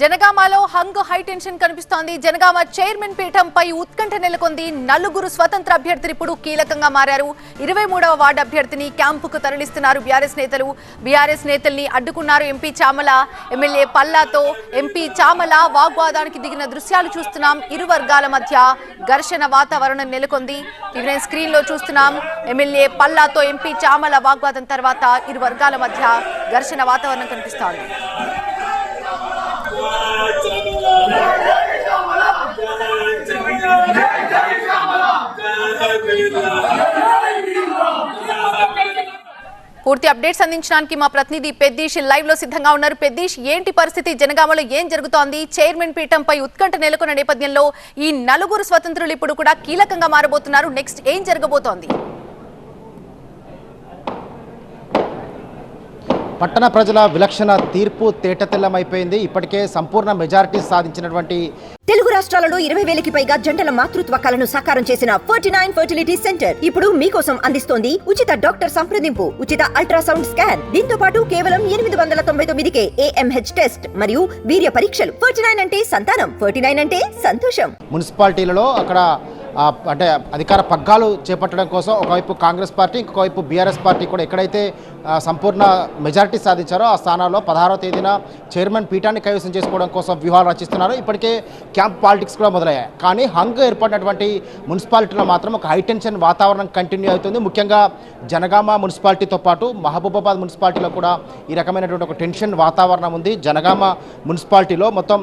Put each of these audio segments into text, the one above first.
జనగామలో hung high tension కనిపిస్తోంది. Janagama chairman పీఠంపై ఉత్కంఠ నెలకొంది. నలుగురు స్వతంత్ర అభ్యర్థులు ఇప్పుడు కీలకంగా మారారు. 23వ వార్డు అభ్యర్థిని క్యాంపుకు తరలిస్తున్నారు బీఆర్ఎస్ నేతలు. బీఆర్ఎస్ నేతల్ని అడ్డుకున్నారు ఎంపీ చామల. ఎమ్మెల్యే పల్లాతో ఎంపీ చామల వాగ్వాదానికి దిగిన దృశ్యాలు చూస్తున్నాం. ఇరు వర్గాల మధ్య ఘర్షణ వాతావరణం నెలకొంది. ఇవి స్క్రీన్ లో చూస్తున్నాం. ఎమ్మెల్యే పల్లాతో ఎంపీ చామల వాగ్వాదం తర్వాత ఇరు వర్గాల మధ్య ఘర్షణ వాతావరణం కనిపిస్తోంది. పూర్తి అప్డేట్స్ అందించడానికి మా ప్రతినిధి పెద్దీష్ లైవ్ లో సిద్ధంగా ఉన్నారు. పెద్దీష్, ఏంటి పరిస్థితి? జనగామలో ఏం జరుగుతోంది? చైర్మన్ పీఠంపై ఉత్కంఠ నెలకొన్న నేపథ్యంలో ఈ నలుగురు స్వతంత్రులు ఇప్పుడు కూడా కీలకంగా మారబోతున్నారు. నెక్స్ట్ ఏం జరగబోతోంది? పట్టణ ప్రజల విలక్షణ తీర్పు తేటతెల్లమైపోయింది. ఇప్పటికే సంపూర్ణ మెజారిటీ సాధించినటువంటి తెలుగు రాష్ట్రాలలో 20,000కి పైగా జంటల మాతృత్వ కలను సాకారం చేసిన 49 ఫర్టిలిటీ సెంటర్ ఇప్పుడు మీకోసం అందిస్తోంది ఉచిత డాక్టర్ సంప్రదింపు, ఉచిత అల్ట్రాసౌండ్ స్కాన్, దీంతో పాటు కేవలం 899కే AMH టెస్ట్ మరియు వీర్య పరీక్షలు. 49 అంటే సంతానం, 49 అంటే సంతోషం. మున్సిపాలిటీలలో అక్కడ అంటే అధికార పగ్గాలు చేపట్టడం కోసం ఒకవైపు కాంగ్రెస్ పార్టీ, ఇంకొకవైపు బీఆర్ఎస్ పార్టీ కూడా ఎక్కడైతే సంపూర్ణ మెజారిటీ సాధించారో ఆ స్థానాల్లో 16వ తేదీన చైర్మన్ పీఠాన్ని కైవసం చేసుకోవడం కోసం వ్యూహాలు రచిస్తున్నారు. ఇప్పటికే క్యాంప్ పాలిటిక్స్ కూడా మొదలయ్యాయి. కానీ హంగ్ ఏర్పడినటువంటి మున్సిపాలిటీలో మాత్రం ఒక హైటెన్షన్ వాతావరణం కంటిన్యూ అవుతుంది. ముఖ్యంగా జనగామ మున్సిపాలిటీతో పాటు మహబూబాబాద్ మున్సిపాలిటీలో కూడా ఈ రకమైనటువంటి ఒక టెన్షన్ వాతావరణం ఉంది. జనగామ మున్సిపాలిటీలో మొత్తం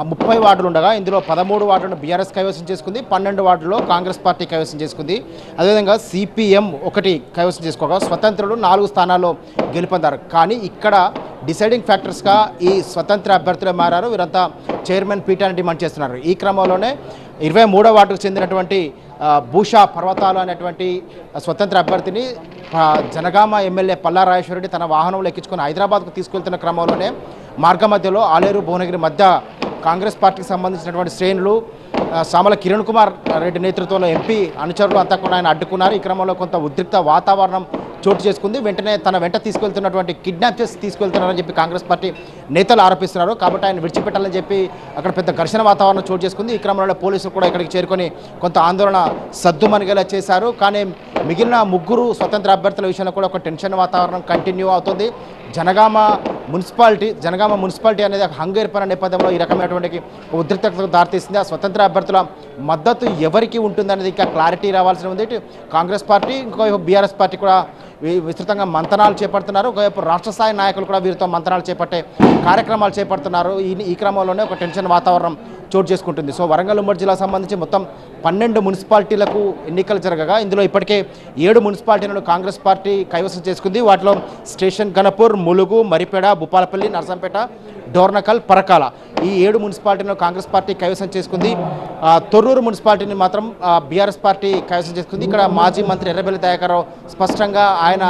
30 వార్డులు ఉండగా ఇందులో 13 వార్డులను బీఆర్ఎస్ కైవసం చేసుకుంది, 12 వార్డులో కాంగ్రెస్ పార్టీ కైవసం చేసుకుంది. అదేవిధంగా CPM 1 కైవసం చేసుకోగా స్వతంత్రులు 4 స్థానాల్లో గెలుపొందారు. కానీ ఇక్కడ డిసైడింగ్ ఫ్యాక్టర్స్గా ఈ స్వతంత్ర అభ్యర్థులే మారారు. వీరంతా చైర్మన్ పీఠాన్ని డిమాండ్ చేస్తున్నారు. ఈ క్రమంలోనే 23వ వార్డుకు చెందినటువంటి భూషా పర్వతాలు అనేటువంటి స్వతంత్ర అభ్యర్థిని జనగామ ఎమ్మెల్యే పల్లా రాజేశ్వరరెడ్డి తన వాహనంలో ఎక్కించుకొని హైదరాబాద్కు తీసుకెళ్తున్న క్రమంలోనే మార్గ మధ్యలో ఆలేరు భువనగిరి మధ్య కాంగ్రెస్ పార్టీకి సంబంధించినటువంటి శ్రేణులు సామల కిరణ్ కుమార్ రెడ్డి నేతృత్వంలో ఎంపీ అనుచరులు అంతా కూడా ఆయన అడ్డుకున్నారు. ఈ క్రమంలో కొంత ఉద్రిక్త వాతావరణం చోటు చేసుకుంది. వెంటనే తన వెంట తీసుకెళ్తున్నటువంటి కిడ్నాప్ చేసి తీసుకెళ్తున్నారని చెప్పి కాంగ్రెస్ పార్టీ నేతలు ఆరోపిస్తున్నారు. కాబట్టి ఆయన విడిచిపెట్టాలని చెప్పి అక్కడ పెద్ద ఘర్షణ వాతావరణం చోటు చేసుకుంది. ఈ క్రమంలో పోలీసులు కూడా ఇక్కడికి చేరుకొని కొంత ఆందోళన సద్దుమణిగేలా చేశారు. కానీ మిగిలిన 3 స్వతంత్ర అభ్యర్థుల విషయంలో కూడా ఒక టెన్షన్ వాతావరణం కంటిన్యూ అవుతుంది. జనగామ మున్సిపాలిటీ అనేది హంగ్ ఏర్పడిన నేపథ్యంలో ఈ రకమైనటువంటి ఉద్రిక్తతకు దారితీస్తుంది. ఆ స్వతంత్ర అభ్యర్థుల మద్దతు ఎవరికి ఉంటుందనేది ఇంకా క్లారిటీ రావాల్సి ఉంది. కాంగ్రెస్ పార్టీ, ఇంకోవైపు బీఆర్ఎస్ పార్టీ కూడా విస్తృతంగా మంతనాలు చేపడుతున్నారు. ఒకవైపు రాష్ట్ర స్థాయి నాయకులు కూడా వీరితో మంతనాలు చేపట్టే కార్యక్రమాలు చేపడుతున్నారు. ఈ క్రమంలోనే ఒక టెన్షన్ వాతావరణం చోటు చేసుకుంటుంది. సో వరంగల్ ఉమ్మడి జిల్లాకు సంబంధించి మొత్తం 12 మున్సిపాలిటీలకు ఎన్నికలు జరగగా ఇందులో ఇప్పటికే 7 మున్సిపాలిటీలను కాంగ్రెస్ పార్టీ కైవసం చేసుకుంది. వాటిలో స్టేషన్ గణపూర్, ములుగు, మరిపేడ, భూపాలపల్లి, నర్సంపేట, డోర్నకల్, పరకాల ఈ 7 మున్సిపాలిటీలను కాంగ్రెస్ పార్టీ కైవసం చేసుకుంది. తొర్రూరు మున్సిపాలిటీని మాత్రం బీఆర్ఎస్ పార్టీ కైవసం చేసుకుంది. ఇక్కడ మాజీ మంత్రి ఎర్రబెల్లి దయాకర్రావు స్పష్టంగా ఆయన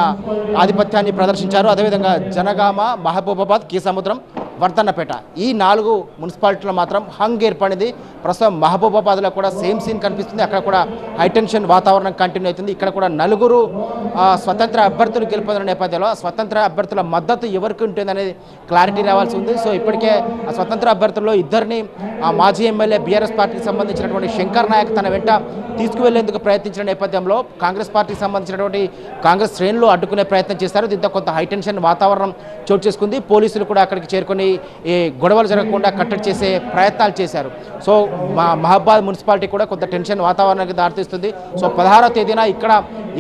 ఆధిపత్యాన్ని ప్రదర్శించారు. అదేవిధంగా జనగామ, మహబూబాబాద్, కీసముద్రం, వర్ధన్నపేట ఈ 4 మున్సిపాలిటీలో మాత్రం హంగ్ ఏర్పడింది. ప్రస్తుతం మహబూబాబాద్లో కూడా సేమ్ సీన్ కనిపిస్తుంది. అక్కడ కూడా హైటెన్షన్ వాతావరణం కంటిన్యూ అవుతుంది. ఇక్కడ కూడా 4 స్వతంత్ర అభ్యర్థులు గెలుపొందిన నేపథ్యంలో స్వతంత్ర అభ్యర్థుల మద్దతు ఎవరికి ఉంటుంది అనేది క్లారిటీ రావాల్సి ఉంది. సో ఇప్పటికే ఆ స్వతంత్ర అభ్యర్థుల్లో 2 మాజీ ఎమ్మెల్యే బీఆర్ఎస్ పార్టీకి సంబంధించినటువంటి శంకర్ నాయక్ తన వెంట తీసుకువెళ్లేందుకు ప్రయత్నించిన నేపథ్యంలో కాంగ్రెస్ పార్టీకి సంబంధించినటువంటి కాంగ్రెస్ శ్రేణులు అడ్డుకునే ప్రయత్నం చేశారు. దీంతో కొంత హైటెన్షన్ వాతావరణం చోటు చేసుకుంది. పోలీసులు కూడా అక్కడికి చేరుకొని ఈ గొడవలు జరగకుండా కట్టడి చేసే ప్రయత్నాలు చేశారు. సో మహబూబాద్ మున్సిపాలిటీ కూడా కొంత టెన్షన్ వాతావరణానికి దారితీస్తుంది. సో 16వ తేదీన ఇక్కడ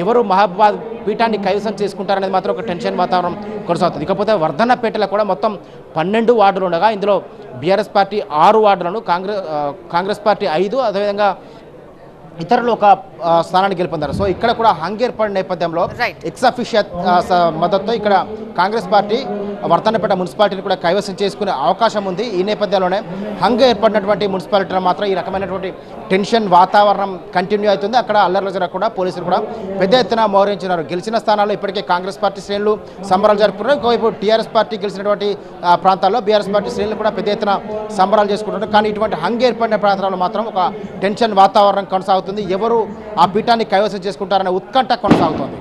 ఎవరు మహబూబాద్ పీఠాన్ని కైవసం చేసుకుంటారనేది మాత్రం ఒక టెన్షన్ వాతావరణం కొనసాగుతుంది. ఇకపోతే వర్ధన్నపేటలో కూడా మొత్తం 12 వార్డులు ఉండగా ఇందులో బీఆర్ఎస్ పార్టీ 6 వార్డులను, కాంగ్రెస్ పార్టీ 5, అదేవిధంగా ఇతరులు ఒక స్థానాన్ని గెలుపొందారు. సో ఇక్కడ కూడా హంగ్ ఏర్పడిన నేపథ్యంలో ఎక్స్ అఫిషియల్ మద్దతుతో ఇక్కడ కాంగ్రెస్ పార్టీ వర్ధన్నపేట మున్సిపాలిటీని కూడా కైవసం చేసుకునే అవకాశం ఉంది. ఈ నేపథ్యంలోనే హంగ్ ఏర్పడినటువంటి మున్సిపాలిటీలో మాత్రం ఈ రకమైనటువంటి టెన్షన్ వాతావరణం కంటిన్యూ అవుతుంది. అక్కడ అల్లర్లు జరగకుండా పోలీసులు కూడా పెద్ద ఎత్తున మోహరించినారు. గెలిచిన స్థానాల్లో ఇప్పటికే కాంగ్రెస్ పార్టీ శ్రేణులు సంబరాలు జరుపుకున్నారు. ఇంకోవైపు టీఆర్ఎస్ పార్టీ గెలిచినటువంటి ప్రాంతాల్లో బీఆర్ఎస్ పార్టీ శ్రేణులు కూడా పెద్ద ఎత్తున సంబరాలు చేసుకుంటున్నారు. కానీ ఇటువంటి హంగ్ ఏర్పడిన ప్రాంతాల్లో మాత్రం ఒక టెన్షన్ వాతావరణం కొనసాగుతుంది. ఎవరు ఆ పీఠాన్ని కైవసం చేసుకుంటారనే ఉత్కంఠ కొనసాగుతుంది.